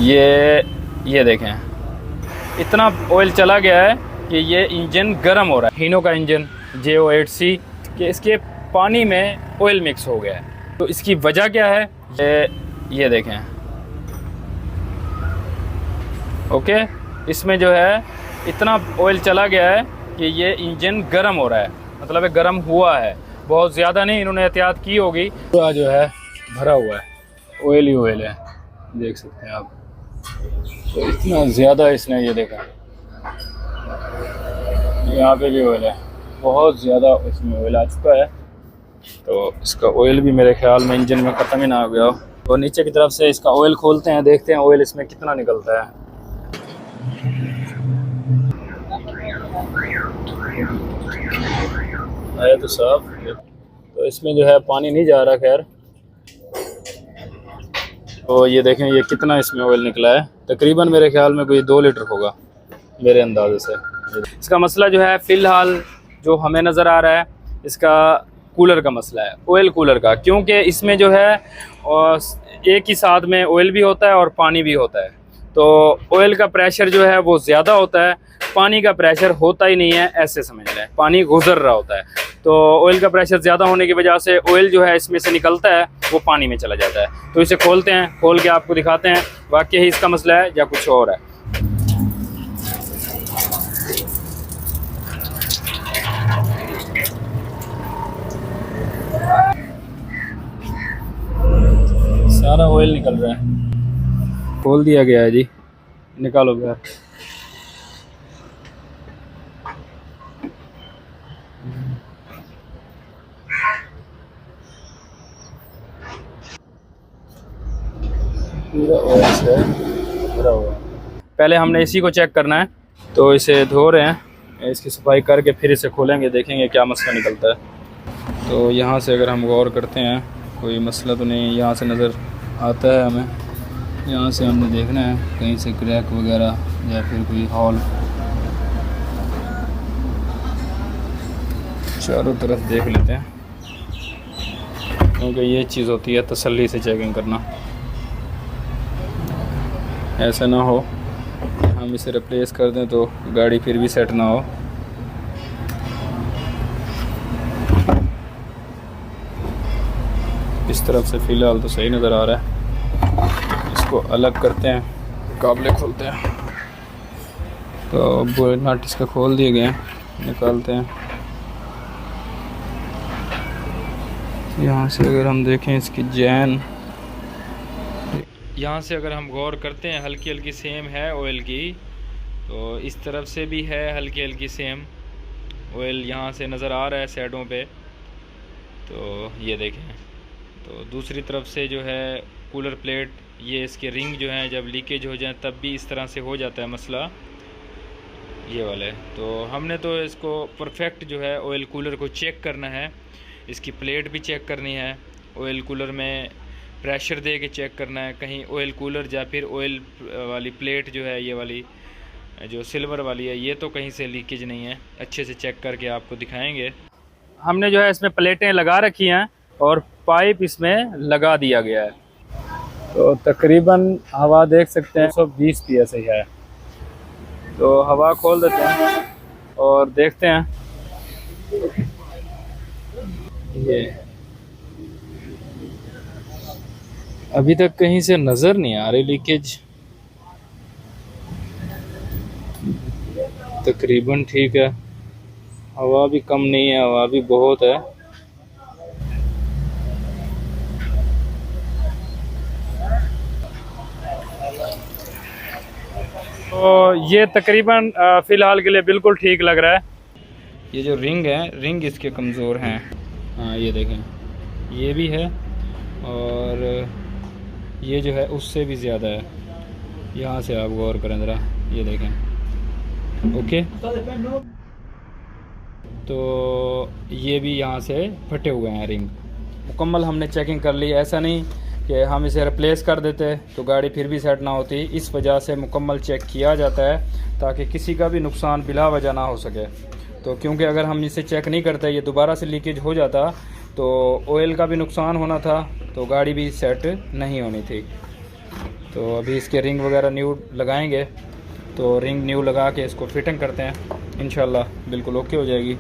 ये देखें, इतना ऑयल चला गया है कि ये इंजन गर्म हो रहा है। हीनो का इंजन JO8C कि इसके पानी में ऑयल मिक्स हो गया है। तो इसकी वजह क्या है, ये देखें। ओके, इसमें जो है इतना ऑयल चला गया है कि ये इंजन गर्म हो रहा है, मतलब गर्म हुआ है, बहुत ज़्यादा नहीं। इन्होंने एहतियात की होगी। पूरा जो है भरा हुआ है, ऑयल ही ऑयल है, देख सकते हैं आप। तो इतना ज़्यादा इसने ये देखा, यहाँ पे भी ऑयल है, बहुत ज़्यादा इसमें ऑयल आ चुका है। तो इसका ऑयल भी मेरे ख्याल में इंजन में ख़त्म ही ना हो गया हो। और नीचे की तरफ से इसका ऑयल खोलते हैं, देखते हैं ऑयल इसमें कितना निकलता है। आया तो साफ, तो इसमें जो है पानी नहीं जा रहा। खैर, तो ये देखें ये कितना इसमें ऑयल निकला है। तकरीबन मेरे ख्याल में कोई 2 लीटर होगा मेरे अंदाजे से। इसका मसला जो है फ़िलहाल जो हमें नज़र आ रहा है, इसका कूलर का मसला है, ऑयल कूलर का। क्योंकि इसमें जो है एक ही साथ में ऑयल भी होता है और पानी भी होता है। तो ऑयल का प्रेशर जो है वो ज़्यादा होता है, पानी का प्रेशर होता ही नहीं है, ऐसे समझ लें। पानी गुजर रहा होता है, तो ऑयल का प्रेशर ज़्यादा होने की वजह से ऑयल जो है इसमें से निकलता है, वो पानी में चला जाता है। तो इसे खोलते हैं, खोल के आपको दिखाते हैं वाकई ही इसका मसला है या कुछ और है। सारा ऑयल निकल रहा है, खोल दिया गया है जी, निकालो बाहर। पूरा ऑयल से भरा हुआ है। पहले हमने इसी को चेक करना है, तो इसे धो रहे हैं, इसकी सफाई करके फिर इसे खोलेंगे, देखेंगे क्या मसला निकलता है। तो यहाँ से अगर हम गौर करते हैं, कोई मसला तो नहीं यहाँ से नज़र आता है हमें। यहाँ से हमने देखना है कहीं से क्रैक वगैरह या फिर कोई हॉल। चारों तरफ देख लेते हैं, क्योंकि ये चीज़ होती है तसल्ली से चेकिंग करना। ऐसा ना हो हम इसे रिप्लेस कर दें तो गाड़ी फिर भी सेट ना हो। इस तरफ से फ़िलहाल तो सही नज़र आ रहा है। इसको अलग करते हैं, काबले खोलते हैं। तो बोल नट इसका खोल दिए गए हैं, निकालते हैं। यहाँ से अगर हम देखें इसकी जैन, यहाँ से अगर हम गौर करते हैं हल्की हल्की सेम है ऑयल की। तो इस तरफ से भी है हल्की हल्की सेम ऑयल, यहाँ से नज़र आ रहा है साइडों पे। तो ये देखें, तो दूसरी तरफ से जो है कूलर प्लेट, ये इसके रिंग जो हैं जब लीकेज हो जाए तब भी इस तरह से हो जाता है मसला, ये वाला है। तो हमने तो इसको परफेक्ट जो है ऑयल कूलर को चेक करना है, इसकी प्लेट भी चेक करनी है, ऑयल कूलर में प्रेशर दे के चेक करना है कहीं ऑयल कूलर या फिर ऑयल वाली प्लेट जो है, ये वाली जो सिल्वर वाली है, ये तो कहीं से लीकेज नहीं है। अच्छे से चेक करके आपको दिखाएंगे। हमने जो है इसमें प्लेटें लगा रखी हैं और पाइप इसमें लगा दिया गया है। तो तकरीबन हवा देख सकते हैं 120 PSI है। तो हवा खोल देते हैं और देखते हैं। ये अभी तक कहीं से नज़र नहीं आ रही लीकेज, तकरीबन ठीक है। हवा भी कम नहीं है, हवा भी बहुत है। तो ये तकरीबन फ़िलहाल के लिए बिल्कुल ठीक लग रहा है। ये जो रिंग है, रिंग इसके कमज़ोर हैं। हाँ ये देखें, ये भी है और ये जो है उससे भी ज़्यादा है। यहाँ से आप गौर करें ज़रा, ये देखें। ओके, तो ये भी यहाँ से फटे हुए हैं रिंग। मुकम्मल हमने चेकिंग कर ली। ऐसा नहीं कि हम इसे रिप्लेस कर देते तो गाड़ी फिर भी सेट ना होती। इस वजह से मुकम्मल चेक किया जाता है ताकि किसी का भी नुकसान बिला वजह ना हो सके। तो क्योंकि अगर हम इसे चेक नहीं करते, ये दोबारा से लीकेज हो जाता तो ऑयल का भी नुकसान होना था, तो गाड़ी भी सेट नहीं होनी थी। तो अभी इसके रिंग वगैरह न्यू लगाएंगे, तो रिंग न्यू लगा के इसको फिटिंग करते हैं, इंशाल्लाह बिल्कुल ओके हो जाएगी।